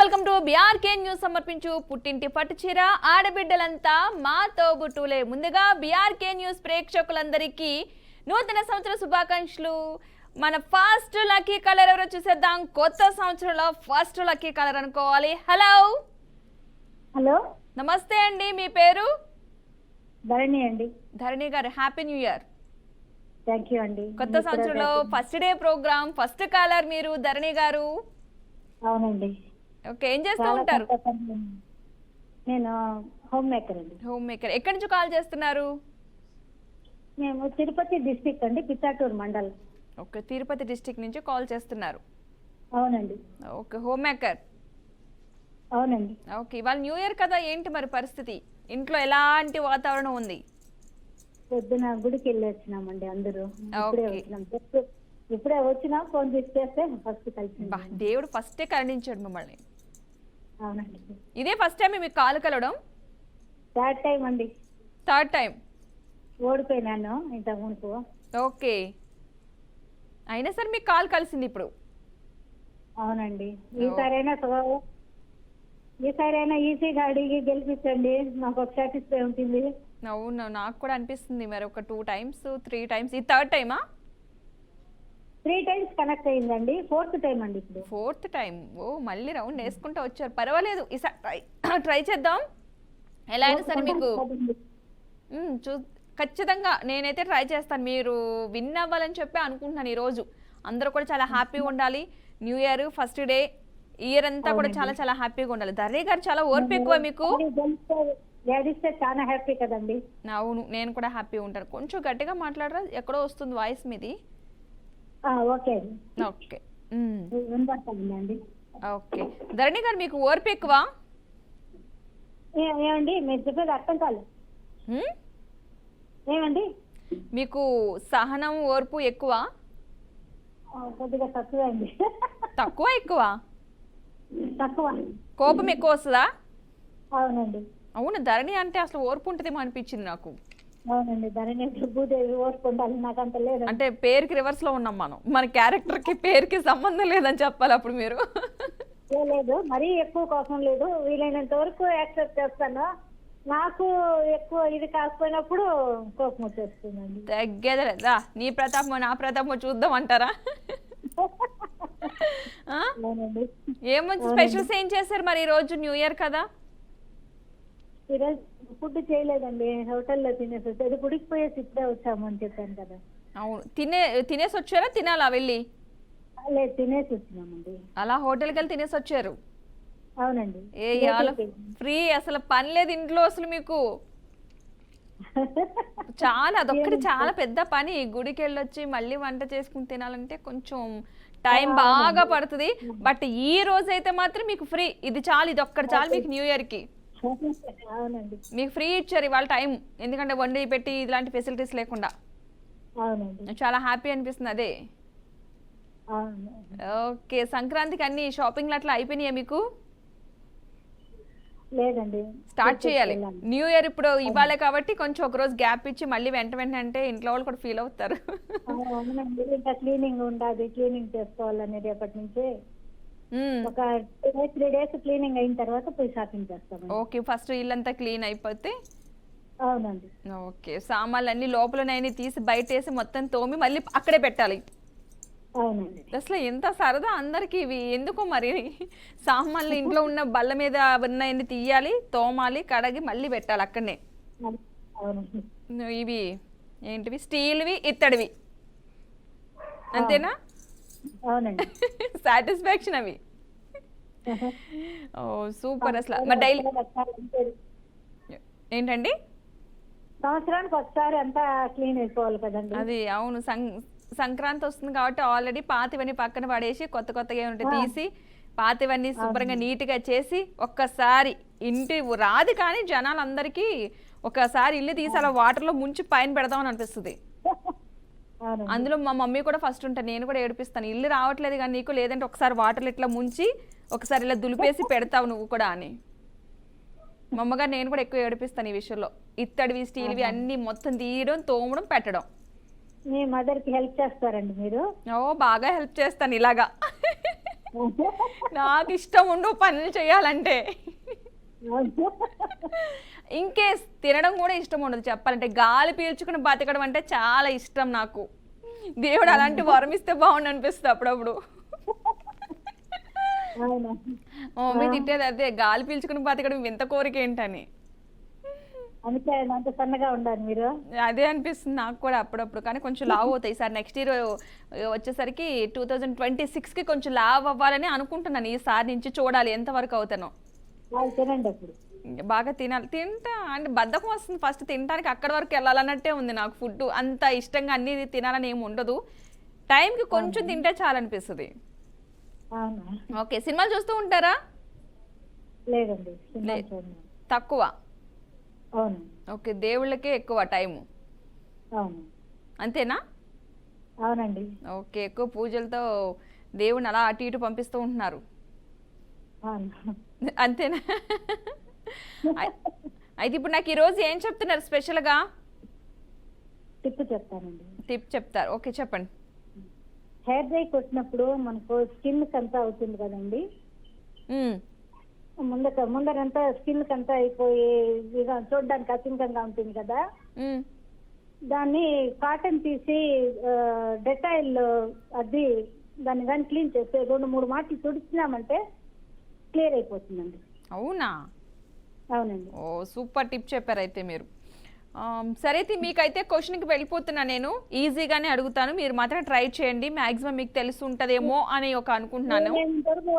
Welcome to BRK news. సమర్పించు పుట్టింటి పట్టుచీర ఆడబిడ్డలంతా మా తోబుట్టులే. ముందుగా బీఆర్కే న్యూస్ ప్రేక్షకులందరికీ నూతన సంవత్సర శుభాకాంక్షలు. మన ఫస్ట్ లక్కీ కలర్ ఎవరో చూసేద్దాం. కొత్త సంవత్సరంలో ఫస్ట్ లక్కీ కలర్ అనుకోవాలి. హలో హలో నమస్తే అండి, మీ పేరు? ధరణి అండి. ధరణి గారు, happy new year. Thank you అండి. కొత్త సంవత్సరంలో first day programme, first caller మీరు ధరణి గారు. అవునండి. ఓకే, ఏం చేస్తూ ఉంటారు? నేను హోమ్ మేకర్ అండి. Home maker. ఎక్కడి నుంచి కాల్ చేస్తున్నారు? మేము తిరుపతి డిస్ట్రిక్ట్ అండి, పిచ్చాటూరు మండలం. ఓకే, తిరుపతి డిస్ట్రిక్ట్ నుంచి కాల్ చేస్తున్నారు. అవునండి. Okay, home maker. అవునండి. ఓకే, ఇవాళ న్యూ ఇయర్ కదా, ఏంటి మరి పరిస్థితి? ఇంట్లో ఎలాంటి వాతావరణం ఉంది? పొద్దున గుడికి వెళ్ళి వచ్చినామండి అందరూ. ఇప్పుడే ఓకే. వచ్చినాం. ఇప్పుడే వచ్చినాం, ఫోన్ చేస్తే ఫస్ట్ కలిసి. బా, దేవుడు ఫస్టే కరుణించాడు మిమ్మల్ని. అవునండి. ఇదే ఫస్ట్ టైం మీకు కాల్ కలవడం? థర్డ్ టైం అండి. Third time. ఓడిపోయినాను ఇంతకు ముందు. ఓకే, అయినా సరే మీకు కాల్ కలిసింది ఇప్పుడు. అవునండి. ఈసారైనా ఈసీగా అడిగి గెలిపించండి, మాకు ఒక సాటిస్ఫై ఉంటుంది. అవును, నాకు కూడా అనిపిస్తుంది. మరి ఒక 2 times 3 times, ఈ థర్డ్ టైమా? 3 times కనెక్ట్ అయిందండి. 4th టైం అండి ఇప్పుడు. 4th time. ఓ, మళ్ళీ రౌండ్ వేసుకుంటూ వచ్చారు. పర్వాలేదు, ఈసారి ట్రై చేద్దాం. ఎలా అయినా సరే మీకు ఖచ్చితంగా నేనైతే ట్రై చేస్తాను. మీరు విన్ అవ్వాలని చెప్పి అనుకుంటున్నాను. ఈరోజు అందరూ కూడా చాలా హ్యాపీగా ఉండాలి. New year first day, year అంతా కూడా చాలా చాలా హ్యాపీగా ఉండాలి. ధరణి గారు, చాలా ఓర్పు ఎక్కువ మీకు. గెలిస్తే చాలా హ్యాపీ కదండి. అవును, నేను కూడా హ్యాపీగా ఉంటాను. కొంచెం గట్టిగా మాట్లాడరా, ఎక్కడో వస్తుంది వాయిస్ మీది. Okay okay. వినపడుతుందండి. ఓకే, ధరణి గారు, మీకు ఓర్పు ఎక్కువ? ఏమండి మీరు చెప్పేది అర్థం కాలేదు. ఏమండి మీకు సహనం ఓర్పు ఎక్కువ? కొద్దిగా తక్కువ అండి. తక్కువ ఎక్కువ? తక్కువ. కోపం ఎక్కువ వస్తుందా? అవునండి. అవును, ధరణి అంటే అసలు ఓర్పు ఉంటుందేమో అనిపించింది నాకు. అవునండి. ధరణి భూదేవి ఓర్పు ఉండాలి, నాకు అంత లేదు. అంటే పేరుకి రివర్స్ లో ఉన్నాం మనం. మన క్యారెక్టర్ కి పేరుకి సంబంధం లేదని చెప్పాలి అప్పుడు మీరు. లేదు, మరీ ఎక్కువ కోసం లేదు. వీలైనంత వరకు యాక్సెప్ట్ చేస్తాను. నాకు ఎక్కువ ఇది కాకపోయినప్పుడు కోపం వచ్చేస్తుందండి. తగ్గేదా, నీ ప్రతాపమో నా ప్రతాపమో చూద్దాం అంటారా? ఏమొచ్చి స్పెషల్స్ ఏం చేశారు మరి ఈ రోజు న్యూ ఇయర్ కదా? ఈరోజు ఫుడ్ చేయలేదండి, హోటల్లో తినేసి వచ్చి గుడికి పోయేసి ఇప్పుడే వచ్చాము అని చెప్పాను కదా. అవును, తినేసి వచ్చారా? తినాలా వెళ్ళి? లేదు, తినేసి వచ్చినామండి. అలా హోటల్కి వెళ్ళి తినేసి వచ్చారు? అవునండి. ఫ్రీ, అసలు పని లేదు ఇంట్లో అసలు మీకు. చాలా, అదొక్కటి చాలా పెద్ద పని. గుడికి వెళ్ళొచ్చి మళ్ళీ వంట చేసుకుని తినాలంటే కొంచెం టైం బాగా పడుతుంది. బట్ ఈ రోజు అయితే మాత్రం మీకు ఫ్రీ. ఇది చాలు, ఇది ఒక్కటి చాలు మీకు న్యూ ఇయర్ కి. అవునండి. మీకు ఫ్రీ ఇచ్చారు ఇవాళ టైం, ఎందుకంటే వండి పెట్టి ఇలాంటి ఫెసిలిటీస్ లేకుండా. అవునండి. చాలా హ్యాపీ అనిపిస్తుంది అదే. ఓకే, సంక్రాంతికి అన్ని షాపింగ్లు అట్లా అయిపోయినాయా మీకు? లేదండి, స్టార్ట్ చేయాలి. న్యూ ఇయర్ ఇప్పుడు ఇవ్వాలి కాబట్టి కొంచెం ఒక రోజు గ్యాప్ ఇచ్చి మళ్ళీ వెంటనే అంటే ఇంట్లో వాళ్ళు కూడా ఫీల్ అవుతారు. అవునండి. ఇంకా క్లీనింగ్ ఉండాలి, క్లీనింగ్ చేసుకోవాలని రేపటి నుంచి ఒక 3 days క్లీనింగ్ అయిన తర్వాత పోయి షాపింగ్ చేస్తాం. ఓకే, ఫస్ట్ ఇల్లంతా క్లీన్ అయిపోతే. అవునండి. ఓకే, సామాన్లు అన్ని లోపలనైనా తీసి బయట వేసి మొత్తం తోమి మళ్ళీ అక్కడే పెట్టాలి. అవునండి. అసలు ఎంత సరదా అందరికి ఇవి. ఎందుకో మరి సామాన్లు ఇంట్లో ఉన్న బల్ల మీద ఉన్నాయన్ని తీయాలి, తోమాలి, కడగి మళ్ళీ పెట్టాలి అక్కడనే. అవునండి. ఇవి ఏంటివి? స్టీల్వి, ఇత్తడివి, అంతేనా? అవునండి. సాటిస్ఫాక్షన్ అవి. ఓ సూపర్. అసలు మరి డైలీ ఏంటండి? సంవత్సరానికి ఒకసారి అంతా క్లీన్ అయిపోవాలి కదండి. అది అవును, సంక్రాంతి వస్తుంది కాబట్టి ఆల్రెడీ పాతివన్నీ పక్కన పడేసి కొత్త కొత్తగా ఏమంటే తీసి పాతివన్నీ శుభ్రంగా నీట్గా చేసి ఒక్కసారి ఇంటి రాదు కానీ జనాలందరికీ ఒకసారి ఇల్లు తీసి అలా వాటర్లో ముంచి పైన పెడదామని అనిపిస్తుంది. అందులో మా మమ్మీ కూడా ఫస్ట్ ఉంటాను, నేను కూడా ఏడిపిస్తాను, ఇల్లు రావట్లేదు కానీ నీకు, లేదంటే ఒకసారి వాటర్లు ఇట్లా ముంచి ఒకసారి ఇలా దులిపేసి పెడతావు నువ్వు కూడా అని. మా అమ్మగారు నేను కూడా ఎక్కువ ఏడిపిస్తాను ఈ విషయంలో. ఇత్తడివి, స్టీల్వి అన్ని మొత్తం తీయడం, తోమడం, పెట్టడం. మీ మదర్ కి హెల్ప్ చేస్తారండి మీరు? ఓ బాగా హెల్ప్ చేస్తాను ఇలాగా. నాకు ఇష్టం ఉండు పనులు చేయాలంటే. ఇంకేస్ తినడం కూడా ఇష్టం ఉండదు చెప్పాలంటే. గాలి పీల్చుకుని బతకడం అంటే చాలా ఇష్టం నాకు. దేవుడు అలాంటి వరం ఇస్తే బాగుండు అనిపిస్తుంది అప్పుడప్పుడు. అవునా? మా మమ్మీ తిట్టేది అదే, గాలి పీల్చుకుని బతకడం వింత కోరిక ఏంటని. అందుకే ఆయన అంత సన్నగా ఉండాలి మీరు. అదే అనిపిస్తుంది నాకు కూడా అప్పుడప్పుడు. కానీ కొంచెం లావ్ అవుతాయి సార్. నెక్స్ట్ ఇయర్ వచ్చేసరికి 2026కి కొంచెం లావ్ అవ్వాలని అనుకుంటున్నాను. ఈసారి నుంచి చూడాలి ఎంతవరకు అవుతానో. వాళ్ళు తినండి అప్పుడు. బాగా తినాలి. తింటా అంటే బద్ధకం వస్తుంది ఫస్ట్ తినడానికి. అక్కడి వరకు వెళ్ళాలన్నట్టే ఉంది నాకు. ఫుడ్ అంత ఇష్టంగా అన్ని తినాలని ఏమి ఉండదు. టైంకి కొంచెం తింటే చాలనిపిస్తుంది. అవునా? ఓకే, సినిమాలు చూస్తూ ఉంటారా? లేదండి, సినిమాలు చూడను. తక్కువ. అవును. ఓకే, దేవుళ్ళకే ఎక్కువ టైము అవును. అంతేనా? అవునండి. ఓకే, ఎక్కువ పూజలతో దేవుని అలా అటు ఇటు పంపిస్తూ ఉంటున్నారు అవును. అంతేనా? అయితే ఇప్పుడు నాకు ఈరోజు ఏం చెప్తున్నారు స్పెషల్గా? టిప్ చెప్తానండి. టిప్ చెప్తారు. ఓకే, చెప్పండి. హెయిర్ డ్రై కొట్టినప్పుడు మనకు స్కిన్ అంతా అవుతుంది కదండి. మ్మ్. ముందరంతా స్కిన్ అంతా అయిపోయి చూడడానికి అసింకంగా ఉంటుంది కదా. మ్మ్. దాన్ని కాటన్ తీసి డెటాయిల్ అది దాన్ని కానీ క్లీన్ చేస్తే 2-3 మాటలు తుడిచినామంటే క్లియర్ అయిపోతుందండి. అవునా? అవునండి. ఓ సూపర్ టిప్ చెప్పారు అయితే మీరు. సరే అయితే మీకైతే క్వశ్చన్కి వెళ్ళిపోతున్నా. నేను ఈజీగానే అడుగుతాను, మీరు మాత్రం ట్రై చేయండి. మ్యాక్సిమం మీకు తెలిసి ఉంటుందేమో అని ఒక అనుకుంటున్నాను. ఇంతవరకు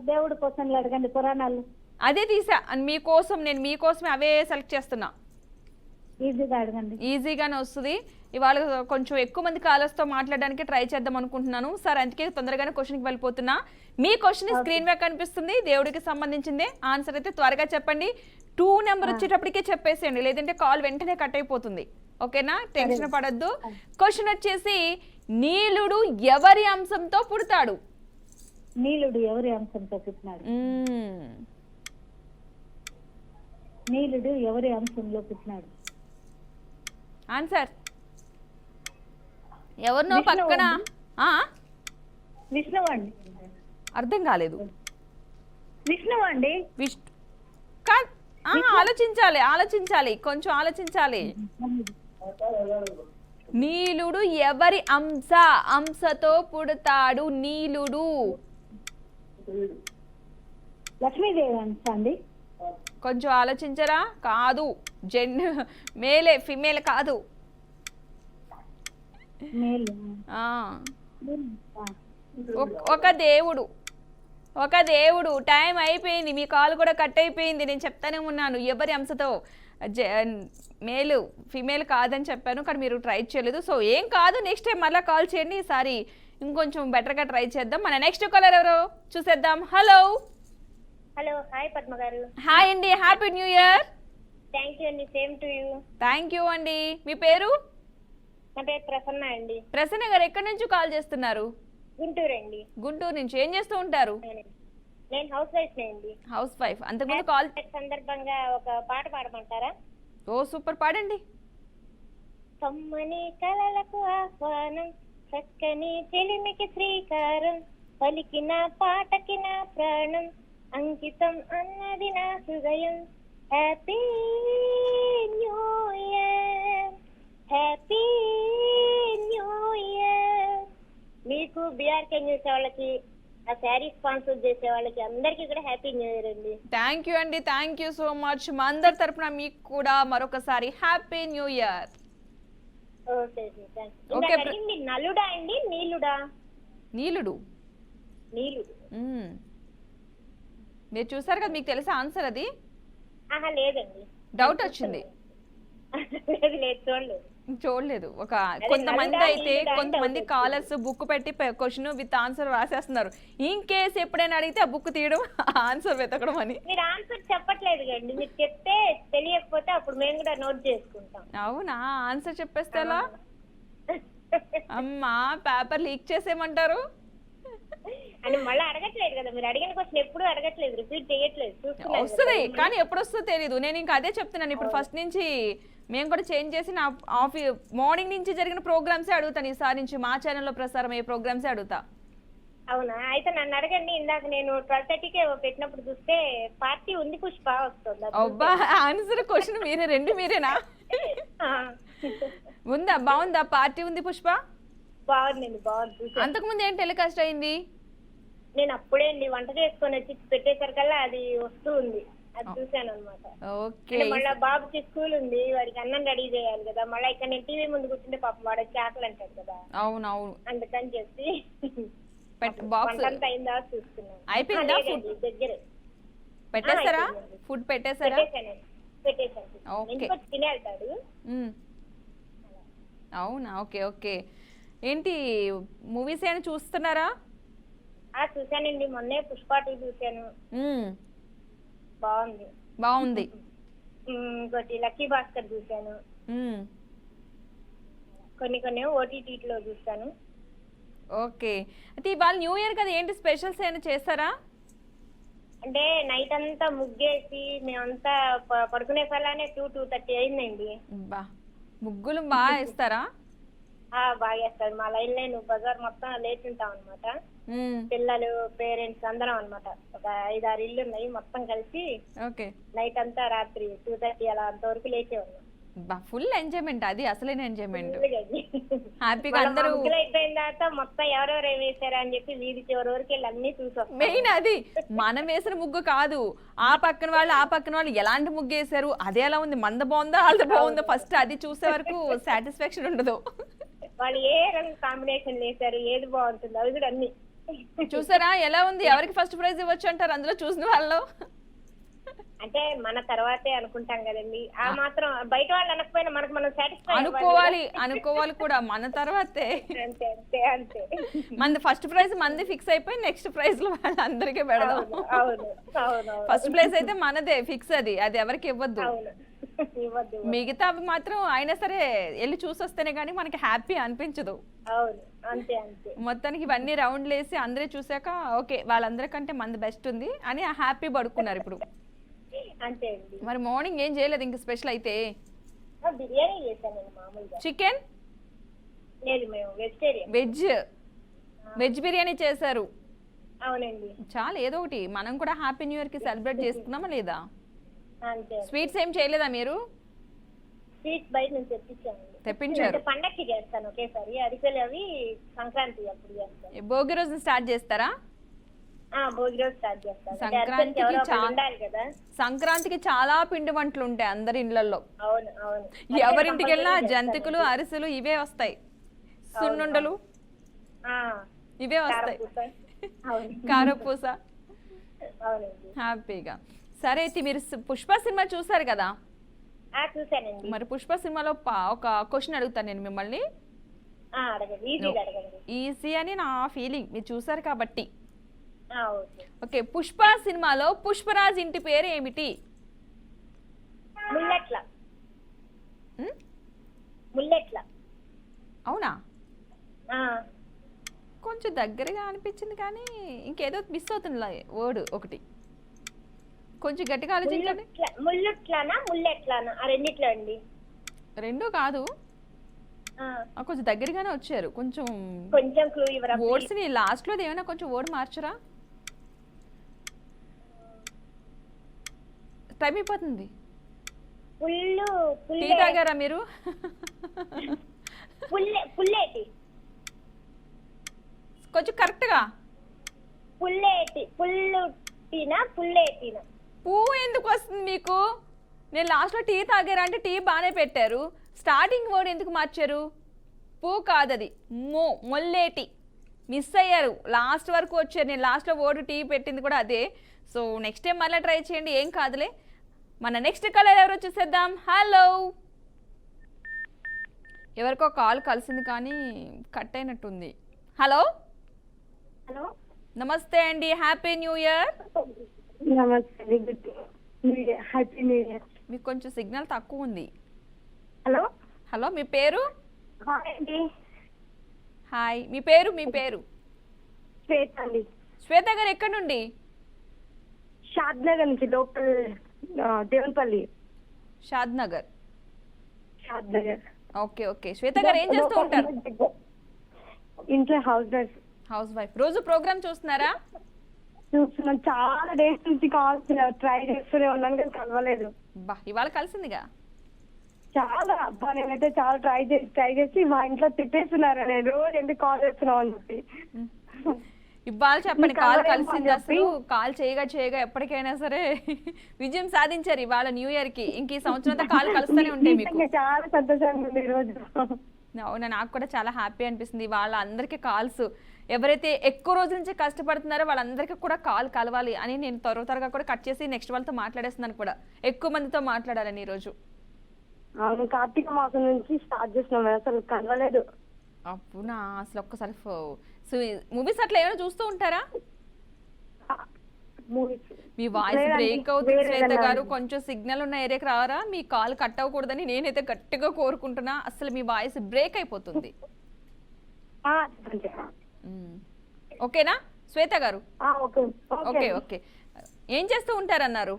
దేవుడి కోసం అడగండి, పురాణాలు అదే తీసా మీకోసం. నేను మీకోసమే అవే సెలెక్ట్ చేస్తున్నా. ఈజీగా అడగండి. ఈజీగానే వస్తుంది. ఇవాళ కొంచెం ఎక్కువ మంది కాలర్స్తో మాట్లాడడానికి ట్రై చేద్దాం అనుకుంటున్నాను సార్. అందుకే తొందరగానే క్వశ్చన్కి వెళ్ళిపోతున్నా. మీ క్వశ్చన్ స్క్రీన్ మీద కనిపిస్తుంది, దేవుడికి సంబంధించిందే. ఆన్సర్ అయితే త్వరగా చెప్పండి. 2 నెంబర్ వచ్చేటప్పటికే చెప్పేసేయండి, లేదంటే కాల్ వెంటనే కట్ అయిపోతుంది. ఓకేనా? టెన్షన్ పడద్దు. క్వశ్చన్ వచ్చేసి, నీలుడు ఎవరి అంశంతో పుడతాడు? నీలుడు ఎవరి అంశంతో పుట్టినాడు? నీలుడు ఎవరి అంశంలో పుట్టినాడు? ఆన్సర్ ఎవరినో పక్కన. విష్ణువు అండి. అర్థం కాలేదు. విష్ణువు అండి. ఆలోచించాలి, ఆలోచించాలి, కొంచెం ఆలోచించాలి. నీలుడు ఎవరి అంశతో పుడతాడు? నీలుడు లక్ష్మీదేవి అంశ అండి. కొంచెం ఆలోచించరా? కాదు, మేలే, ఫిమేల్ కాదు. ఒక దేవుడు. టైం అయిపోయింది, మీ కాల్ కూడా కట్ అయిపోయింది. నేను చెప్తానే ఉన్నాను ఎవరి అంశతో. మేలు ఫిమేల్ కాదని చెప్పాను, కానీ మీరు ట్రై చేయలేదు. సో ఏం కాదు, నెక్స్ట్ టైం మళ్ళీ కాల్ చేయండి. ఈసారి ఇంకొంచెం బెటర్గా ట్రై చేద్దాం. మన నెక్స్ట్ కాలర్ ఎవరో చూసేద్దాం. Hello. Hello, hi Padma garu. Hi అండి, happy new year. Thank you అండి, same to you. Thank you అండి. మీ పేరు? నా పేరు ప్రసన్న అండి. ప్రసన్న గారు ఎక్కడి నుంచి కాల్ చేస్తున్నారు? గుంటూరు అండి. గుంటూరు నుంచి. ఏం చేస్తూ ఉంటారు? నేను హౌస్ వైఫ్ అండి. House wife. అంతకుముందు కాల్ సందర్భంగా ఒక పాట పాడమంటారా? ఓ సూపర్, పాడండి. కమ్మని కలలకు ఆహ్వానం, చక్కని చెలిమికి శ్రీకారం, పలికిన పాటకి నా ప్రాణం, అంకితం అన్నది నా హృదయం. Happy new year, happy new year. మీకు బీఆర్కే న్యూస్ వాళ్ళకి, ఆ శారీ స్పాన్సర్ చేసే వాళ్ళకి అందరికీ కూడా హ్యాపీ న్యూ ఇయర్ అండి. థ్యాంక్ యూ అండి, థ్యాంక్ యూ సో మచ్. మా అందరి తరపున మీకు కూడా మరొకసారి హ్యాపీ న్యూ ఇయర్. నలుడా అండి, నీలుడా? నీలుడు. నీలుడు. మీరు చూసారు కదా, మీకు తెలుసా ఆన్సర్ అది? లేదండి, డౌట్ వచ్చింది. చూడలేదు. ఒక కొంతమంది కాలర్స్ బుక్ పెట్టి క్వశ్చన్ విత్ ఆన్సర్ రాసేస్తున్నారు. ఇన్ కేస్ ఎప్పుడైనా అడిగితే ఆ బుక్ తీయడం, ఆన్సర్ వెతకడం అని. మీరు ఆన్సర్ చెప్పట్లేదు కండి, మీరు చెప్తే తెలియకపోతే అప్పుడు మేము కూడా నోట్ చేసుకుంటాం. అవునా? ఆన్సర్ చెప్పేస్తే ఎలా అమ్మా? పేపర్ లీక్ చేసేయమంటారు అని మళ్ళీ అడగట్లేదు కదా, మీరు అడిగిన క్వశ్చన్ ఎప్పుడు అడగట్లేదు, రిపీట్ చేయట్లేదు. వస్తుంది కానీ ఎప్పుడు వస్తుందో తెలియదు. నేను ఇంకా అదే చెప్తున్నాను. ఇప్పుడు ఫస్ట్ నుంచి మేము కూడా చేంజ్ చేసి నా మార్నింగ్ నుంచి జరిగిన ప్రోగ్రామ్సే అడుగుతాను. ఈసారి నుంచి మా ఛానల్లో ప్రసారం అయ్యే ప్రోగ్రామ్సే అడుగుతా. అవునా, అయితే నన్ను అడగండి. ఇందాక నేను 12:30కే పెట్టినప్పుడు చూస్తే పార్టీ ఉంది పుష్ప వస్తుంది. అది అబ్బా ఆన్సర్ క్వశ్చన్ మీరే, రెండు మీరేనా? ఆ. ఉందా, బాగుందా పార్టీ ఉంది పుష్ప? బాగుందండి, బాగుంది. చూసాను. అంతకుముందు ఏం టెలికాస్ట్ అయింది? నేను అప్పుడే అండి వంట చేసుకొని వచ్చి పెట్టేసరికల్లా అది వస్తూ ఉంది, అది చూసాను అనమాట. ఓకే. మళ్ళీ బాబుకి స్కూల్ ఉంది, వాడికి అన్నం రెడీ చేయాలి కదా. మళ్ళీ ఇక్కడ నేను టీవీ ముందు కూర్చుంటే పాపం వాడు వచ్చి ఆకలి అంటాడు కదా, అవునవును. అందుకని చెప్పి బాక్స్ వంట అంతా అయిందా చూస్తున్నాను. అయిపోయిందా? దగ్గరే పెట్టేస్తారా? ఫుడ్ పెట్టేస్తారా? పెట్టేశాను. ఓకే. ఇంటికి వచ్చి తినే వెళ్తాడు. అవునా, ఓకే ఓకే. ఏంటి మూవీస్ ఏమైనా చూస్తున్నారా? చూసానండి, మొన్నే పుష్ప 2 చూసాను, బాగుంది. బాగుంది. ఇంకోటి లక్కీ భాస్కర్ చూసాను, కొన్ని ఓటీటీలో చూసాను. ఓకే. అయితే ఇవాళ న్యూ ఇయర్ కదా, ఏంటి స్పెషల్స్ ఏమైనా చేస్తారా? అంటే నైట్ అంతా ముగ్గేసి మేమంతా పడుకునే సలానే 2:30 అయిందండి. బా, ముగ్గులు బాగా వేస్తారా? బాగా వేస్తాడు. మా లైన్ బజార్ మొత్తం లేచి ఉంటాం అనమాట. పిల్లలు, పేరెంట్స్ అందరం అనమాట. ఒక 5-6 ఇల్లు ఉన్నాయి, మొత్తం కలిసి ఓకే నైట్ అంతా రాత్రి 2:30 అలా అంతవరకు లేచే ఉన్నాం. ఫుల్ ఎంజాయ్మెంట్, అది అసలైన ఎంజాయ్మెంట్. హ్యాపీగా అందరూ ముగ్గులు అయిపోయిన తర్వాత మొత్తం ఎవరెవరు ఏం వేసారా అని చెప్పి వీధి చివరి వరకు వెళ్ళి అన్ని చూసాం. మెయిన్ అది మనం వేసిన ముగ్గు కాదు, ఆ పక్కన వాళ్ళు ఎలాంటి ముగ్గు వేసారు, అదే ఎలా ఉంది, మంద బాగుందా వాళ్ళ బాగుందా, ఫస్ట్ అది చూసే వరకు సాటిస్ఫాక్షన్ ఉండదు. వాళ్ళు ఏ రంగు కాంబినేషన్ వేసారు, ఏది బాగుంటుంది, అవి కూడా అన్ని చూసారా ఎలా ఉంది, ఎవరికి ఫస్ట్ ప్రైజ్ ఇవ్వచ్చు అంటారు అందులో చూసిన వాళ్ళు? అంటే మన తర్వాతే అనుకుంటాం కదండి, ఆ మాత్రం బయట వాళ్ళు అనకపోయినా మనకు మనం సాటిస్ఫై అనుకోవాలి కూడా, మన తర్వాతే. అంతే అంతే అంతే. మన ఫస్ట్ ప్రైజ్ మంది ఫిక్స్ అయిపోయి నెక్స్ట్ ప్రైజ్ లో వాళ్ళందరికీ పెడదాం. అవును అవును. ఫస్ట్ ప్రైజ్ అయితే మనదే ఫిక్స్, అది ఎవరికి ఇవ్వద్దు. ఇవ్వద్దు. మిగతా అవి మాత్రం అయినా సరే వెళ్ళి చూసొస్తేనే కానీ మనకి హ్యాపీ అనిపించదు. అవును అంతే అంతే. మొత్తానికి ఇవన్నీ రౌండ్లు వేసి అందరూ చూసాక ఓకే వాళ్ళందరికంటే మంది బెస్ట్ ఉంది అని హ్యాపీ పడుకున్నారు ఇప్పుడు. అంతే అండి. మరి మార్నింగ్ ఏం చేయలేదు ఇంకా స్పెషల్ అయితే? బిర్యానీ చేశానండి మామూలుగా. చికెన్ లేదు, మేము వెజిటేరియన్. వెజ్ బిర్యానీ చేశారు. అవునండి. చాలా ఏదో ఒకటి, మనం కూడా హ్యాపీ న్యూ ఇయర్ కి సెలబ్రేట్ చేసుకున్నామా లేదా? అంతే. స్వీట్స్ ఏం చేయలేదా మీరు? స్వీట్స్ బయట నుంచి తెప్పించారు. పండక్కి చేస్తాను ఒకేసారి, అరిసెలు అవి సంక్రాంతి అప్పుడు చేస్తాను. భోగి రోజు స్టార్ట్ చేస్తారా? భోగి రోజు స్టార్ట్ చేస్తాను. సంక్రాంతికి చాలా పిండి వంటలు ఉంటాయి అందరి ఇళ్లలో. అవును అవును. ఎవరింటికి వెళ్ళినా జంతికలు, అరిసెలు ఇవే వస్తాయి, సున్నుండలు ఇవే వస్తాయి, కారపూస. హ్యాపీగా. సరే అయితే మీరు పుష్ప సినిమా చూసారు కదా? చూసానండి. మరి పుష్ప సినిమాలో ఒక క్వశ్చన్ అడుగుతాను నేను మిమ్మల్ని. ఈజీ అని నా ఫీలింగ్, మీరు చూసారు కాబట్టి. ఓకే, పుష్ప సినిమాలో పుష్పరాజ్ ఇంటి పేరు ఏమిటి? అవునా? కొంచెం దగ్గరగా అనిపించింది కానీ ఇంకేదో మిస్ అవుతుంది వర్డ్ ఒకటి, కొంచెం గట్టిగా ఆలోచించండి. రెండో కాదు, కొంచెం దగ్గరగానే వచ్చారు. కొంచెం వర్డ్స్ ని లాస్ట్ లో ఏమైనా కొంచెం వర్డ్ మార్చరా? టైం అయిపోతుంది. టీ తాగారా మీరు? కొంచెం కరెక్ట్ గా. పువ్వు ఎందుకు వస్తుంది మీకు? నేను లాస్ట్ లో టీ తాగారా అంటే టీ బాగానే పెట్టారు, స్టార్టింగ్ వర్డ్ ఎందుకు మార్చారు? పువ్వు కాదది, మొల్లేటి. మిస్ అయ్యారు, లాస్ట్ వరకు వచ్చారు. నేను లాస్ట్ లో వర్డ్ టీ పెట్టింది కూడా అదే. సో నెక్స్ట్ టైం మళ్ళీ ట్రై చేయండి, ఏం కాదులే. మన నెక్స్ట్ కలర్ ఎవరో చూసేద్దాం. హలో, ఎవరికో కాల్ కలిసింది కానీ కట్ అయినట్టుంది. హలో హలో, నమస్తే అండి, happy new year. Happy new year. మీకు కొంచెం సిగ్నల్ తక్కువ ఉంది. హలో హలో, మీ పేరు? హాయ్, మీ పేరు? శ్వేత అండి. శ్వేత గారు ఎక్కడి నుండి? షాద్ నగర్ నుంచి, local Devunipalli. Shadnagar. Shadnagar. Okay okay. Shweta garu ఏం చేస్తూ ఉంటారు? ఇంట్లో హౌస్ వైఫ్. Housewife. రోజు ప్రోగ్రామ్ చూస్తున్నారా? చూస్తున్నాను, చాలా డేస్ నుంచి కాల్ ట్రై చేస్తూనే ఉన్నాను కానీ కలవలేదు. బా ఇవాళ కలిసిందిగా. చాలా అబ్బా, నేనైతే చాలా ట్రై చేసి మా ఇంట్లో తిట్టేస్తున్నారు, నేను రోజు ఎందుకు కాల్ చేస్తున్నావు అని చెప్పి. ఇవాళ చెప్పండి, నీకు కాల్ కలవలేదు కలిసింది. అని అసలు కాల్ చేయగా ఎప్పటికైనా సరే విజయం సాధించారు ఇవాళ న్యూ ఇయర్ కి. ఇంక ఈ సంవత్సరం అంతా కాల్ కలుస్తూనే ఉంటాయి మీకు. నిజంగా చాలా సంతోషంగా ఉంది ఈ రోజు. అవునా, నాకు కూడా చాలా హ్యాపీ అనిపిస్తుంది. వాళ్ళ అందరికీ కాల్స్, ఎవరైతే ఎక్కువ రోజుల నుంచి కష్టపడుతున్నారో వాళ్ళందరికీ కూడా కాల్ కలవాలి అని నేను త్వరగా కూడా కట్ చేసి నెక్స్ట్ వాళ్ళతో మాట్లాడేస్తున్నాను కూడా. ఎక్కువ మందితో మాట్లాడాలని ఈరోజు. అవును, కార్తీక మాసం నుంచి స్టార్ట్ చేసినాం, అసలు కలవలేదు. అవునా, అసలు ఒక్కసారి మూవీస్ అట్లా ఏమైనా చూస్తూ ఉంటారా? మూవీస్ మీ వాయిస్ బ్రేక్ అవుతుంది శ్వేత గారు, కొంచెం సిగ్నల్ ఉన్న ఏరియాకి రావారా? మీ కాల్ కట్ అవ్వకూడదని నేనైతే గట్టిగా కోరుకుంటున్నా. అసలు మీ వాయిస్ బ్రేక్ అయిపోతుంది. ఓకేనా శ్వేత గారు? Okay okay. ఏం చేస్తూ ఉంటారన్నారు?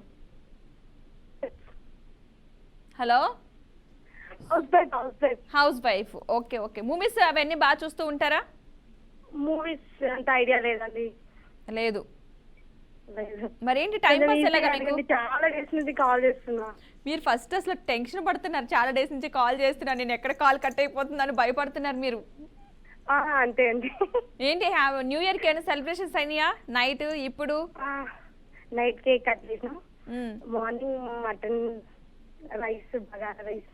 Hello, housewife. Okay okay. Movies అవన్నీ బాగా చూస్తూ ఉంటారా? మూవీస్ అంత ఐడియా లేదండి. లేదు. మరేంటి టైం పాస్ ఎలాగా మీకు? చాలా డేస్ నుంచి కాల్ చేస్తున్నా. మీరు ఫస్ట్ అసలు టెన్షన్ పడుతున్నారు, చాలా డేస్ నుంచి కాల్ చేస్తున్నారు, నేను ఎక్కడ కాల్ కట్ అయిపోతుందని భయపడుతున్నారు మీరు. అంతే అండి. ఏంటి న్యూ ఇయర్ కి ఏమైనా సెలబ్రేషన్స్ అయినాయా? నైట్ ఇప్పుడు నైట్ కేక్ కట్ చేసినాం, morning mutton rice, bagara rice.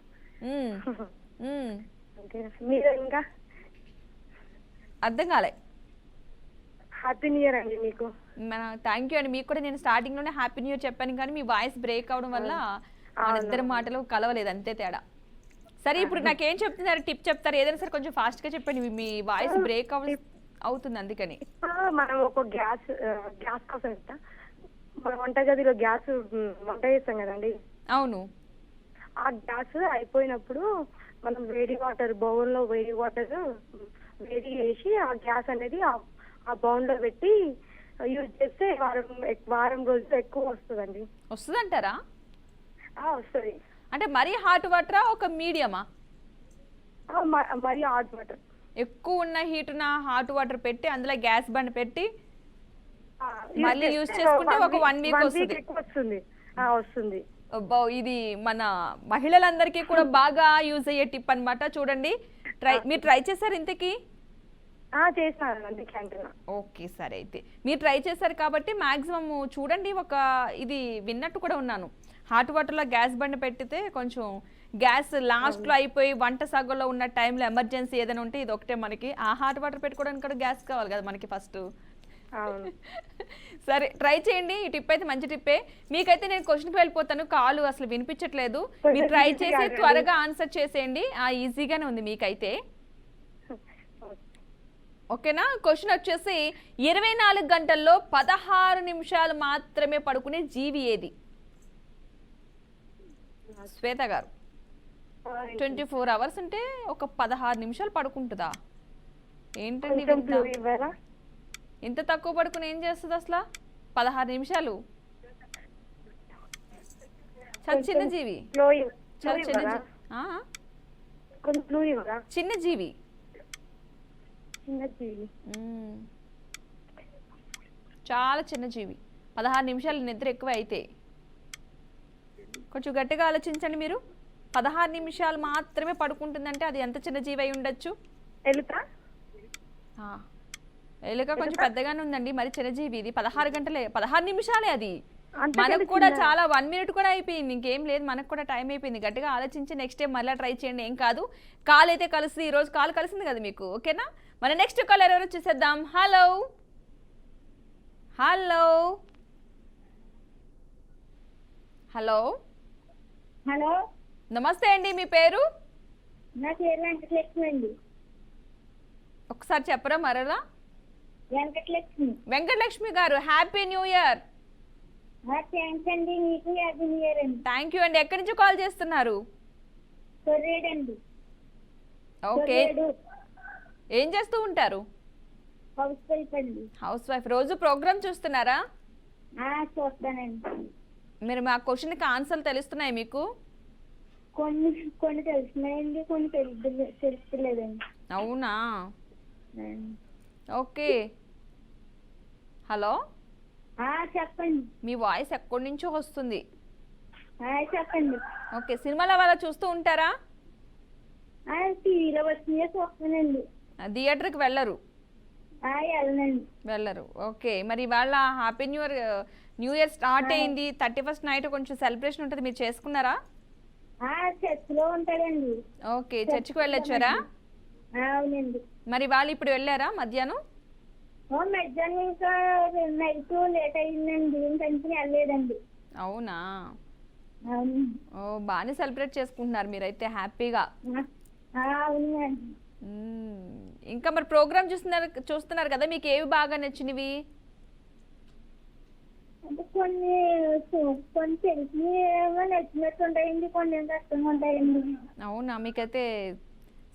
మీరు ఇంకా అర్థం కాలే. హ్యాపీ న్యూ ఇయర్ అండి మీకు. థ్యాంక్ యూ అండి. మీకు కూడా నేను స్టార్టింగ్ లోనే హ్యాపీ న్యూ ఇయర్ చెప్పాను, కానీ మీ వాయిస్ బ్రేక్ అవడం వల్ల మన ఇద్దరి మాటలు కలవలేదు, అంతే తేడా. సరే, ఇప్పుడు నాకేం చెప్తున్నారు? టిప్ చెప్తారు ఏదైనా సరే, కొంచెం ఫాస్ట్ గా చెప్పండి. మీ వాయిస్ బ్రేక్ అవుతుంది అందుకని. మనం ఒక గ్యాస్ కోసం ఇస్తా, మన వంటగదిలో గ్యాస్ వంట చేస్తాం కదండి. అవును. ఆ గ్యాస్ అయిపోయినప్పుడు మనం వేడి వాటర్, బౌల్లో వేడి వాటర్ వేడి చేసి ఆ గ్యాస్ అనేది ఆ బౌల్ లో పెట్టి యూజ్ చేస్తే వారం రోజులు ఎక్కువ వస్తుందండి. వస్తుంది అంటారా? వస్తుంది. అంటే మరీ హాట్ వాటరా, ఒక మీడియమా? మరీ హాట్ వాటర్, ఎక్కువ ఉన్న హీట్ ఉన్న హాట్ వాటర్ పెట్టి అందులో గ్యాస్ బండ్ పెట్టి మళ్ళీ యూజ్ చేసుకుంటే ఒక 1 వీక్ వస్తుంది. వస్తుంది. ఇది మన మహిళలందరికీ కూడా బాగా యూజ్ అయ్యే టిప్ అన్నమాట. చూడండి, మీరు ట్రై చేశారు ఇంతకీ? చేస్తానండి క్యాంటీన్. ఓకే, సరే. అయితే మీరు ట్రై చేశారు కాబట్టి మాక్సిమం చూడండి, ఇది విన్నట్టు కూడా ఉన్నాను. హాట్ వాటర్లో గ్యాస్ బండ్ పెట్టితే కొంచెం గ్యాస్ లాస్ట్లో అయిపోయి వంట సగంలో ఉన్న టైంలో ఎమర్జెన్సీ ఏదైనా ఉంటే ఇది ఒకటే మనకి. ఆ హాట్ వాటర్ పెట్టుకోవడానికి కూడా గ్యాస్ కావాలి కదా మనకి ఫస్ట్. సరే, ట్రై చేయండి. ఈ టిప్ అయితే మంచి టిప్పే. మీకైతే నేను క్వశ్చన్కి వెళ్ళిపోతాను, కాలు అసలు వినిపించట్లేదు. మీరు ట్రై చేసి త్వరగా ఆన్సర్ చేసేయండి. ఈజీగానే ఉంది మీకైతే. ఓకేనా? క్వశ్చన్ వచ్చేసి 24 గంటల్లో 16 నిమిషాలు మాత్రమే పడుకునే జీవి ఏది? శ్వేత గారు, 24 అవర్స్ అంటే ఒక 16 నిమిషాలు పడుకుంటుందా? ఏంటండి ఇంత తక్కువ పడుకుని ఏం చేస్తుంది అసలు? 16 నిమిషాలు. చాలా చిన్న జీవి, చాలా చిన్న జీవి. చాలా చిన్న జీవి. 16 నిమిషాలు నిద్ర ఎక్కువ అయితే. కొంచెం గట్టిగా ఆలోచించండి మీరు. 16 నిమిషాలు మాత్రమే పడుకుంటుందంటే అది ఎంత చిన్న జీవి అయి ఉండొచ్చు? ఎలుక కొంచెం పెద్దగానే ఉందండి, మరి చిన్నజీవి. ఇది 16 నిమిషాలే. అది మనకు కూడా చాలా 1 మినిట్ కూడా అయిపోయింది, ఇంకేం లేదు, మనకు కూడా టైం అయిపోయింది. గట్టిగా ఆలోచించి నెక్స్ట్ టైం మళ్ళీ ట్రై చేయండి, ఏం కాదు. కాల్ అయితే కలుస్తుంది, ఈ రోజు కాల్ కలిసింది కదా మీకు. ఓకేనా? మన నెక్స్ట్ కాలర్ ఎవరు చూసేద్దాం. హలో హలో హలో హలో, నమస్తే అండి, మీ పేరు? నా పేరు వెంకటలక్ష్మి అండి. ఒకసారి చెప్పరా మరలా? వెంకటలక్ష్మి. వెంకటలక్ష్మి గారు, హ్యాపీ న్యూ ఇయర్. థ్యాంక్స్ అండి, మీకు హ్యాపీ న్యూ ఇయర్ అండి. థ్యాంక్ యూ అండి. ఎక్కడి నుంచి కాల్ చేస్తున్నారు? కొర్రేడండి. ఓకే, ఏం చేస్తూ ఉంటారు? హౌస్ వైఫ్ అండి. House wife. రోజు ప్రోగ్రామ్ చూస్తున్నారా? చూస్తానండి. మీరు మా క్వశ్చన్కి ఆన్సర్లు తెలుస్తున్నాయి మీకు? కొన్ని తెలుస్తున్నాయండి, కొన్ని తెలుస్తలేదండి. అవునా? ఓకే. హలో, చెప్పండి. మీ వాయిస్ ఎక్కడి నుంచో వస్తుంది. చెప్పండి. ఓకే, సినిమాల వాళ్ళ చూస్తూ ఉంటారా? టీవీలో వచ్చినాయే చూస్తానండి. థియేటర్కి వెళ్ళరు? వెళ్ళనండి. వెళ్ళరు. ఓకే, మరి వాళ్ళ హ్యాపీ న్యూ ఇయర్ స్టార్ట్ అయింది, 31st నైట్ కొంచెం సెలబ్రేషన్ ఉంటుంది, మీరు చేసుకున్నారా? చర్చిలో ఉంటాడండి. ఓకే, చర్చికి వెళ్ళొచ్చారా? అవునండి. మరి వాళ్ళు ఇప్పుడు వెళ్ళారా మధ్యాహ్నం? మధ్యాహ్నం ఇంకా నైట్ లేట్ అయిందండి, ఇంకంటే వెళ్ళలేదండి. అవునా? అవును. ఓ, బాగానే సెలబ్రేట్ చేసుకుంటున్నారు మీరైతే హ్యాపీగా. అవునండి. ఇంకా మరి ప్రోగ్రామ్ చూస్తున్నారు కదా, మీకు ఏవి బాగా నచ్చినవి? అంటే కొన్ని కొన్ని తెలిసి నచ్చినట్టు ఉంటాయండి, కొన్ని ఏం కష్టంగా ఉంటాయండి. అవునా? మీకైతే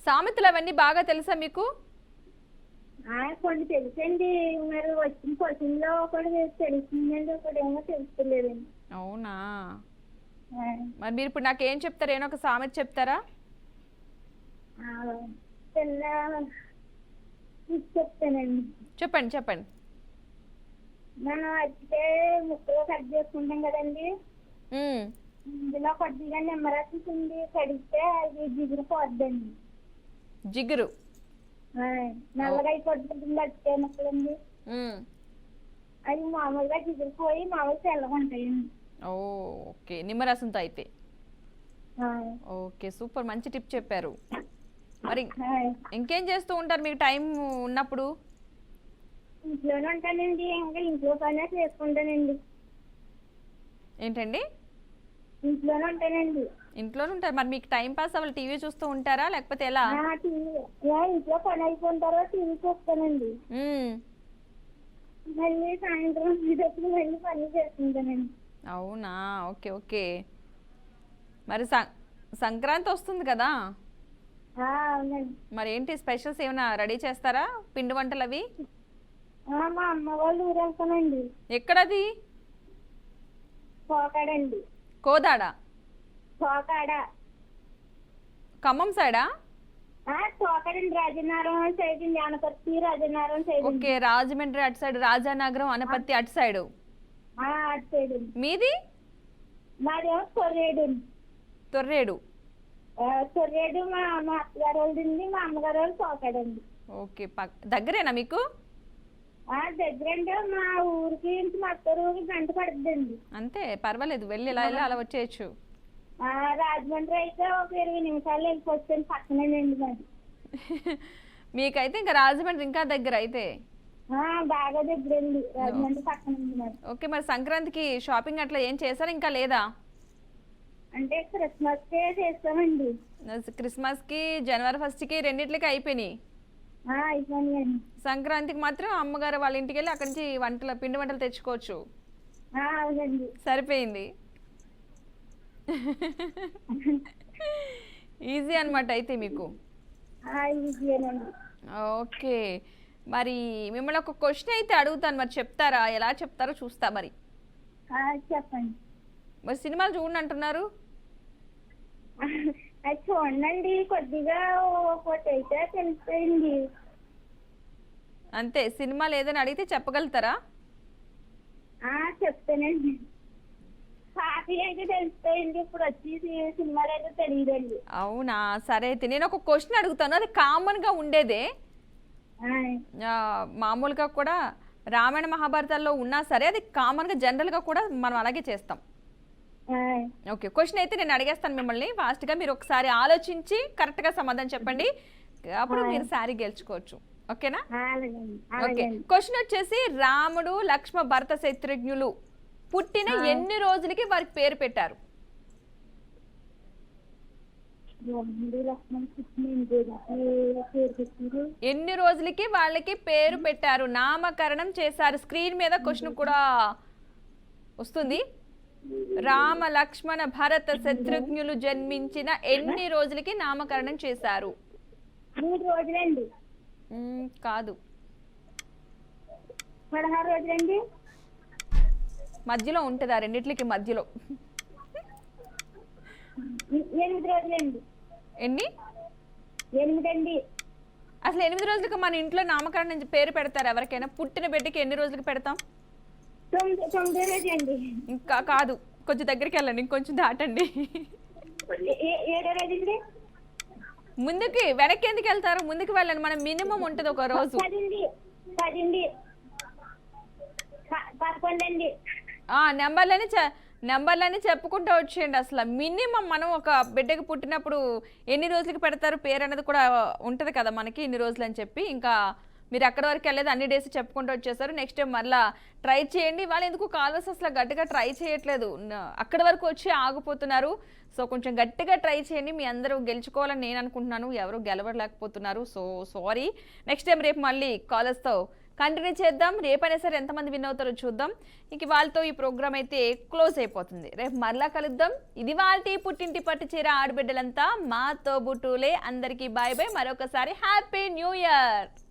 సామెతలు అవన్నీ బాగా తెలుసా మీకు? కొన్ని తెలుసండి, మరి వచ్చిన క్వశ్చన్లో ఒకటి తెలుస్తుందండి, ఒకటి ఏమో తెలుస్తలేదండి. అవునా? మరి మీరు ఇప్పుడు నాకేం చెప్తారు? ఏమో ఒక సామెత చెప్తారా? చిన్న చెప్తానండి. చెప్పండి చెప్పండి. మనం అయితే ముక్కలు కట్ చేసుకుంటాం కదండి, ఇందులో కొద్దిగా నిమ్మరసం పిండి కడిగితే అది జిగురు పోద్దండి. జిగురు నల్లగా అయిపోతుంది అట్టే ముక్కలండి, అవి మామూలుగా జిగురు పోయి మామూలుగా తెల్లగా ఉంటాయండి. ఓకే, నిమ్మరసంతో అయితే. ఓకే, సూపర్, మంచి టిప్ చెప్పారు. మరి ఇంకేం చేస్తూ ఉంటారు మీకు టైం ఉన్నప్పుడు? ఇంట్లోనే ఉంటానండి, ఇంకా ఇంట్లో పనే చేసుకుంటానండి. ఏంటండి? ఇంట్లోనే ఉంటానండి. ఇంట్లోనే ఉంటారు. మరి మీకు టైం పాస్ అవ్వాలి, టీవీ చూస్తూ ఉంటారా లేకపోతే ఎలా? ఇంట్లో పని అయిపోయిన తర్వాత టీవీ చూస్తానండి, మళ్ళీ సాయంత్రం వచ్చేటప్పుడు మళ్ళీ పని చేసుకుంటానండి. అవునా? Okay okay. మరి సంక్రాంతి వస్తుంది కదా, అవునండి. మరి ఏంటి స్పెషల్స్ ఏమైనా రెడీ చేస్తారా, పిండి వంటలు అవి? మా అమ్మ వాళ్ళు ఊరు వెళ్తానండి. ఎక్కడది? కోకాడండి. కోదాడ? కోకాడ ఖమ్మం సైడా? కోకాడండి, Rajanarayana side, Anaparthi Rajanarayana side. Okay, Rajahmundry అటు సైడ్, రాజానగరం అనపర్తి అటు సైడ్. అటు సైడ్. మీది? మాదేమో తొర్రేడు. తొర్రేడు. తొర్రేడు మా అత్తగారు వాళ్ళది, మా అమ్మగారు వాళ్ళు కోకాడండి. ఓకే, దగ్గరేనా మీకు? దగ్గరంటే మా ఊరికి మా అత్త ఊరికి గంట పడుతుందండి. అంతే, పర్వాలేదు, వెళ్ళి ఇలా వెళ్ళి అలా వచ్చేయచ్చు. రాజమండ్రి అయితే ఒక 20 నిమిషాలు వెళ్ళిపోతుంది, పక్కనేనండి మాది. మీకైతే ఇంకా రాజమండ్రి ఇంకా దగ్గర అయితే. బాగా దగ్గరండి, రాజమండ్రి పక్కనండి మాది. ఓకే, మరి సంక్రాంతికి షాపింగ్ అట్లా ఏం చేశారు ఇంకా లేదా? అంటే క్రిస్మస్ కే చేస్తామండి. క్రిస్మస్ కి, జనవరి 1st కి రెండిట్లకి అయిపోయినాయి. అయిపోయినాయండి. సంక్రాంతికి మాత్రం అమ్మగారు వాళ్ళ ఇంటికి వెళ్ళి అక్కడి నుంచి పిండి వంటలు తెచ్చుకోవచ్చు. అవునండి. సరిపోయింది. ఈజీ అన్నమాట అయితే మీకు. ఓకే, మరి మిమ్మల్ని ఒక క్వశ్చన్ అయితే అడుగుతాను, మరి చెప్తారా? ఎలా చెప్తారో చూస్తా. మరి చెప్పండి. మరి సినిమాలు చూడండి అంటున్నారు. చూడండి, కొద్దిగా ఒకటి అయితే తెలిసిపోయింది. అంతే, సినిమాలు ఏదైనా అడిగితే చెప్పగలుగుతారా? చెప్తానండి. కాఫీ అయితే తెలిసిపోయింది, ఇప్పుడు వచ్చి సినిమాలు అయితే తెలియదండి. అవునా? సరే అయితే నేను ఒక క్వశ్చన్ అడుగుతాను, అది కామన్ గా ఉండేదే, మామూలుగా కూడా రామాయణ మహాభారతాల్లో ఉన్నా సరే అది కామన్ గా జనరల్ గా కూడా మనం అలాగే చేస్తాం. ఓకే, క్వశ్చన్ అయితే నేను అడిగేస్తాను మిమ్మల్ని, ఫాస్ట్ గా మీరు ఒకసారి ఆలోచించి కరెక్ట్ గా సమాధానం చెప్పండి, అప్పుడు మీరు శారీ గెలుచుకోవచ్చు. ఓకేనా? ఓకే, క్వశ్చన్ వచ్చేసి రాముడు, లక్ష్మణ, భరత, శత్రుఘ్నులు పుట్టిన ఎన్ని రోజులకి వారికి పేరు పెట్టారు? ఎన్ని రోజులకి వాళ్ళకి పేరు పెట్టారు, నామకరణం చేశారు? స్క్రీన్ మీద క్వశ్చన్ కూడా వస్తుంది. రామ, లక్ష్మణ, భరత, శత్రుఘ్నులు జన్మించిన ఎన్ని రోజులకి నామకరణం చేశారు? 3 రోజులండి. కాదు, 16 రోజులండి. మధ్యలో ఉంటుంది, ఆ రెండిట్లకి మధ్యలో. 8 రోజులండి. ఎన్ని? 8 అండి. అసలు 8 రోజులకు మన ఇంట్లో నామకరణం నుంచి పేరు పెడతారు ఎవరికైనా? పుట్టిన బిడ్డకి ఎన్ని రోజులకు పెడతాం? 9 రోజు అండి. ఇంకా కాదు, కొంచెం దగ్గరికి వెళ్ళండి, ఇంకొంచెం దాటండి. 7 రోజుంది. ముందుకి వెనక్కి ఎందుకు వెళ్తారు? ముందుకు వెళ్ళండి, మనం మినిమం ఉంటుంది ఒక రోజు. 10 11 అండి. నెంబర్లని చెప్పుకుంటూ వచ్చేయండి. అసలు మినిమం మనం ఒక బిడ్డకి పుట్టినప్పుడు ఎన్ని రోజులకి పెడతారు పేరు అనేది కూడా ఉంటుంది కదా మనకి, ఇన్ని రోజులు అని చెప్పి. ఇంకా మీరు అక్కడి వరకు వెళ్ళలేదు, అన్ని డేస్ చెప్పుకుంటూ వచ్చేసారు. నెక్స్ట్ టైం మళ్ళీ ట్రై చేయండి. వాళ్ళు ఎందుకు కాలర్స్ అసలు గట్టిగా ట్రై చేయట్లేదు, అక్కడి వరకు వచ్చి ఆగిపోతున్నారు. సో కొంచెం గట్టిగా ట్రై చేయండి, మీ అందరూ గెలుచుకోవాలని నేను అనుకుంటున్నాను. ఎవరు గెలవలేకపోతున్నారు, సో సారీ. నెక్స్ట్ టైం రేపు మళ్ళీ కాలర్స్తో కంటిన్యూ చేద్దాం. రేపైనా సరే ఎంతమంది విన్ అవుతారో చూద్దాం. ఇంక వాళ్ళతో ఈ ప్రోగ్రామ్ అయితే క్లోజ్ అయిపోతుంది. రేపు మరలా కలుద్దాం. ఇది వాళ్ళ పుట్టింటి పట్టు చీర ఆడబిడ్డలంతా మా తోబుట్టులే. అందరికీ బాయ్ బాయ్. మరొకసారి హ్యాపీ న్యూ ఇయర్.